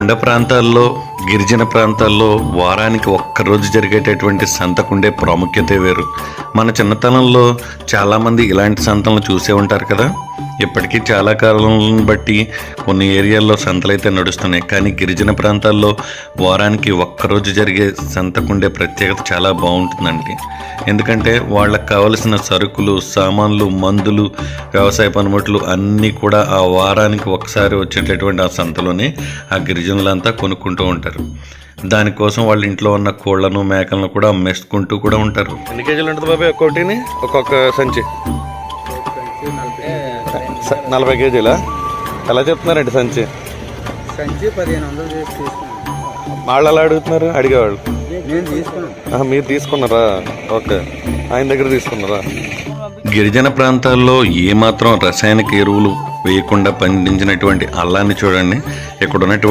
కొండ ప్రాంతాల్లో, గిరిజన ప్రాంతాల్లో వారానికి ఒక్కరోజు జరిగేటటువంటి సంతకుండే ప్రాముఖ్యతే వేరు. మన చిన్నతనంలో చాలామంది ఇలాంటి సంతలను చూసే ఉంటారు కదా. ఇప్పటికీ చాలా కాలాలను బట్టి కొన్ని ఏరియాల్లో సంతలు అయితే నడుస్తున్నాయి. కానీ గిరిజన ప్రాంతాల్లో వారానికి ఒక్కరోజు జరిగే సంతకుండే ప్రత్యేకత చాలా బాగుంటుందండి. ఎందుకంటే వాళ్ళకి కావలసిన సరుకులు, సామాన్లు, మందులు, వ్యవసాయ పనిముట్లు అన్నీ కూడా ఆ వారానికి ఒకసారి వచ్చేటటువంటి ఆ సంతలోనే ఆ గిరిజనులంతా కొనుక్కుంటూ ఉంటారు. దానికోసం వాళ్ళ ఇంట్లో ఉన్న కోళ్లను, మేకలను కూడా అమ్మేసుకుంటూ కూడా ఉంటారు. ఎన్ని కేజీలు ఉంటుంది బాబాయ్ ఒక్కొక్కటిని? ఒక్కొక్క సంచి 40 కేజీలా? ఎలా చెప్తున్నారండి సంచి? 1500 చేసి తీసుకున్నాను. వాళ్ళు ఎలా అడుగుతున్నారు? అడిగేవాళ్ళు నేను తీసుకున్నాను. మీరు తీసుకున్నారా? ఓకే, ఆయన దగ్గర తీసుకున్నారా? గిరిజన ప్రాంతాల్లో ఏమాత్రం రసాయనిక ఎరువులు వేయకుండా పండించినటువంటి అల్లాన్ని చూడండి. ఇక్కడ ఉన్నటువంటి